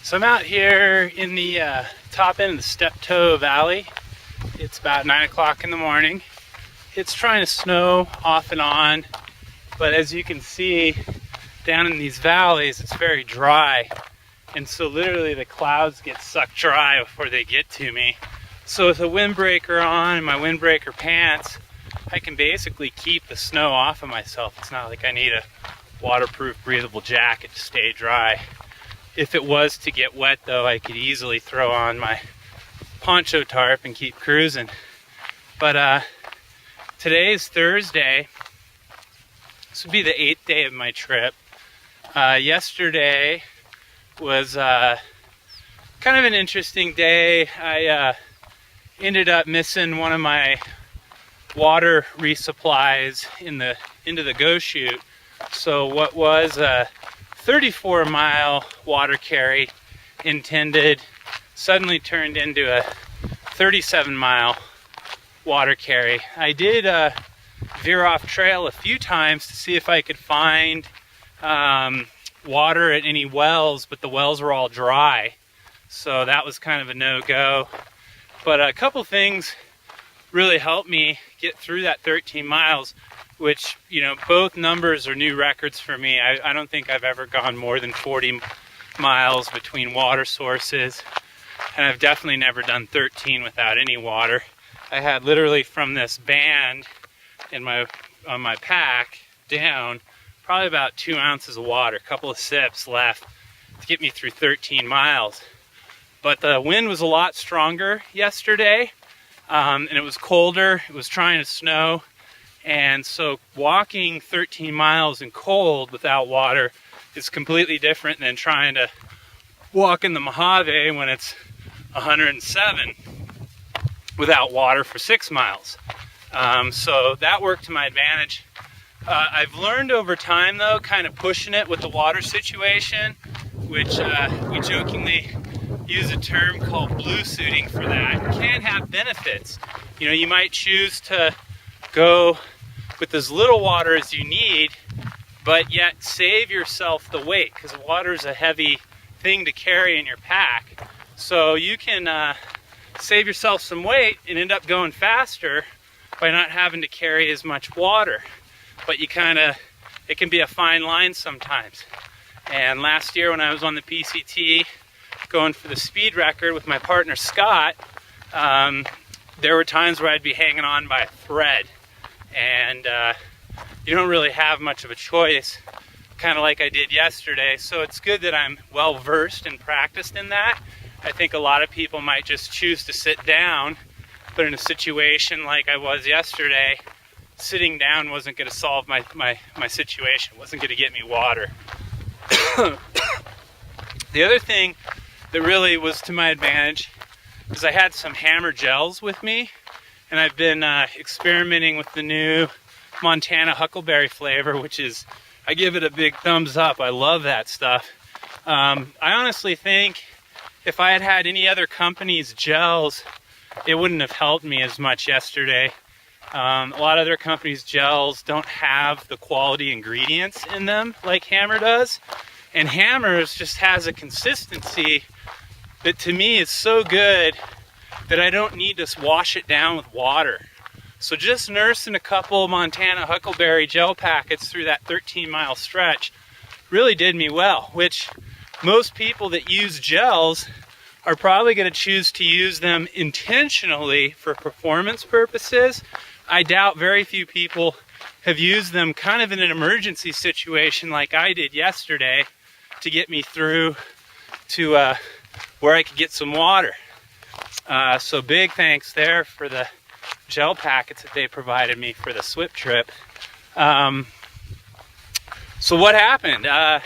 So I'm out here in the top end of the Steptoe Valley. It's about 9 o'clock in the morning. It's trying to snow off and on, but as you can see down in these valleys, it's very dry. And so literally the clouds get sucked dry before they get to me. So with a windbreaker on and my windbreaker pants, I can basically keep the snow off of myself. It's not like I need a waterproof, breathable jacket to stay dry. If it was to get wet though, I could easily throw on my poncho tarp and keep cruising. But today is Thursday. This would be the 8th day of my trip. Yesterday was kind of an interesting day. I ended up missing one of my water resupplies into the go chute. So what was a 34-mile water carry intended suddenly turned into a 37-mile water carry. I did veer off trail a few times to see if I could find water at any wells, but the wells were all dry. So that was kind of a no-go. But a couple things really helped me get through that 13 miles, which, you know, both numbers are new records for me. I don't think I've ever gone more than 40 miles between water sources, and I've definitely never done 13 without any water. I had literally from this band on my pack down probably about 2 ounces of water, a couple of sips left to get me through 13 miles. But the wind was a lot stronger yesterday, and it was colder. It was trying to snow. And so walking 13 miles in cold without water is completely different than trying to walk in the Mojave when it's 107 without water for 6 miles. So that worked to my advantage. I've learned over time though, kind of pushing it with the water situation, which we jokingly use a term called blue suiting for that. It can have benefits. You know, you might choose to go with as little water as you need, but yet save yourself the weight, because water is a heavy thing to carry in your pack. So you can save yourself some weight and end up going faster by not having to carry as much water. But it can be a fine line sometimes. And last year when I was on the PCT going for the speed record with my partner Scott, there were times where I'd be hanging on by a thread. And you don't really have much of a choice, kind of like I did yesterday. So it's good that I'm well versed and practiced in that. I think a lot of people might just choose to sit down, but in a situation like I was yesterday, sitting down wasn't going to solve my situation. It wasn't going to get me water. The other thing that really was to my advantage is I had some hammer gels with me. And I've been experimenting with the new Montana huckleberry flavor, which is, I give it a big thumbs up. I love that stuff. I honestly think if I had had any other company's gels, it wouldn't have helped me as much yesterday. A lot of other companies' gels don't have the quality ingredients in them like Hammer does. And Hammer's just has a consistency that to me is so good that I don't need to wash it down with water. So just nursing a couple Montana huckleberry gel packets through that 13-mile stretch really did me well, which most people that use gels are probably going to choose to use them intentionally for performance purposes. I doubt very few people have used them kind of in an emergency situation like I did yesterday to get me through to where I could get some water. So big thanks there for the gel packets that they provided me for the SWIP trip. So what happened? I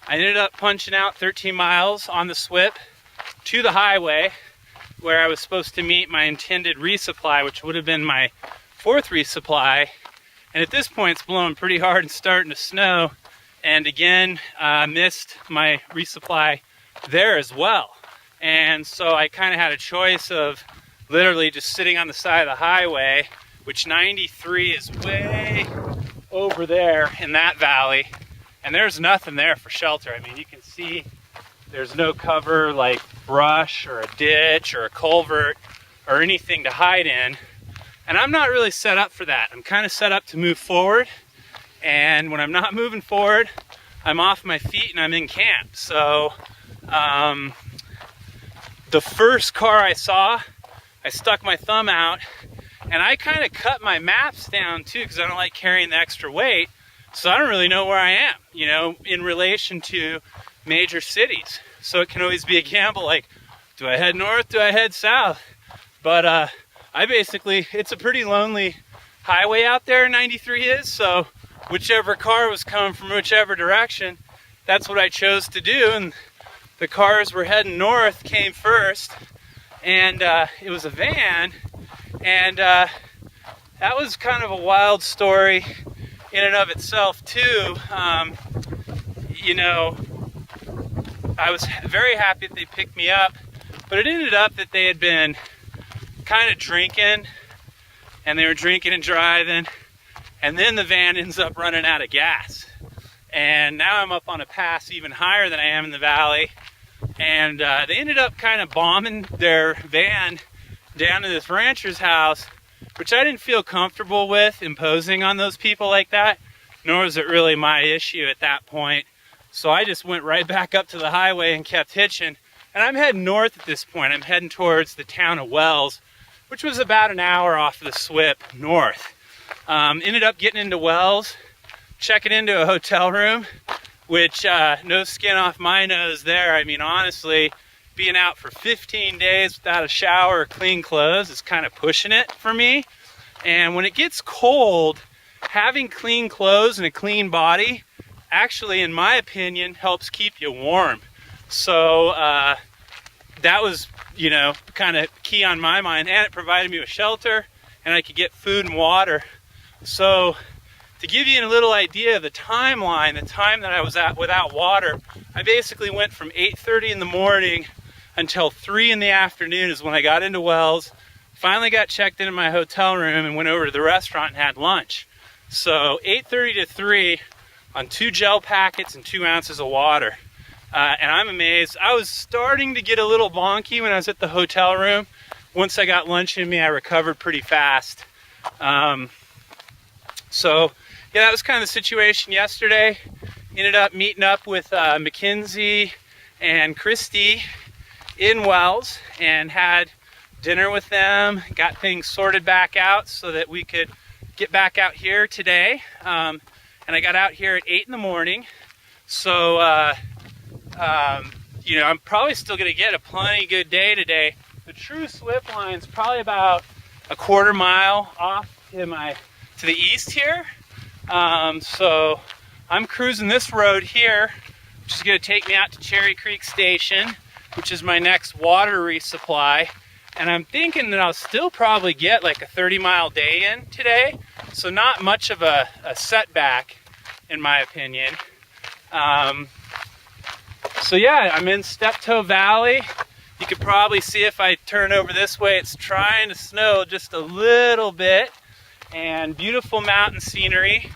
ended up punching out 13 miles on the SWIP to the highway where I was supposed to meet my intended resupply, which would have been my 4th resupply. And at this point it's blowing pretty hard and starting to snow. And again, missed my resupply there as well. And so I kind of had a choice of literally just sitting on the side of the highway, which 93 is way over there in that valley, and there's nothing there for shelter. I mean, you can see There's no cover like brush or a ditch or a culvert or anything to hide in. And I'm not really set up for that. I'm kind of set up to move forward. And when I'm not moving forward, I'm off my feet and I'm in camp. So the first car I saw, I stuck my thumb out and I kind of cut my maps down too, because I don't like carrying the extra weight. So I don't really know where I am, you know, in relation to major cities. So it can always be a gamble, like, do I head north, do I head south? But I basically, it's a pretty lonely highway out there, 93 is, so whichever car was coming from whichever direction, that's what I chose to do. And the cars were heading north came first, and it was a van, and that was kind of a wild story in and of itself too. You know, I was very happy that they picked me up, but it ended up that they had been kind of drinking, and they were drinking and driving, and then the van ends up running out of gas. And now I'm up on a pass even higher than I am in the valley, and they ended up kind of bombing their van down to this rancher's house, which I didn't feel comfortable with imposing on those people like that, nor was it really my issue at that point. So I just went right back up to the highway and kept hitching. And I'm heading north at this point. I'm heading towards the town of Wells, which was about an hour off of the SWIP north. Ended up getting into Wells, checking into a hotel room, which no skin off my nose there. I mean, honestly, being out for 15 days without a shower or clean clothes is kind of pushing it for me. And when it gets cold, having clean clothes and a clean body actually, in my opinion, helps keep you warm. So that was, you know, kind of key on my mind, and it provided me with shelter, and I could get food and water. So to give you a little idea of the timeline, the time that I was at without water, I basically went from 8:30 in the morning until 3 in the afternoon is when I got into Wells, finally got checked into my hotel room and went over to the restaurant and had lunch. So 8:30 to 3 on 2 gel packets and 2 ounces of water. And I'm amazed. I was starting to get a little bonky when I was at the hotel room. Once I got lunch in me, I recovered pretty fast. So yeah, that was kind of the situation yesterday. Ended up meeting up with Mackenzie and Christy in Wells and had dinner with them, got things sorted back out so that we could get back out here today. And I got out here at 8 in the morning. So, you know, I'm probably still gonna get a plenty good day today. The true SWIP line's probably about a quarter mile off to the east here. So I'm cruising this road here, which is gonna take me out to Cherry Creek Station, which is my next water resupply. And I'm thinking that I'll still probably get like a 30-mile day in today. So not much of a setback, in my opinion. So yeah, I'm in Steptoe Valley. You could probably see if I turn over this way, it's trying to snow just a little bit. And beautiful mountain scenery.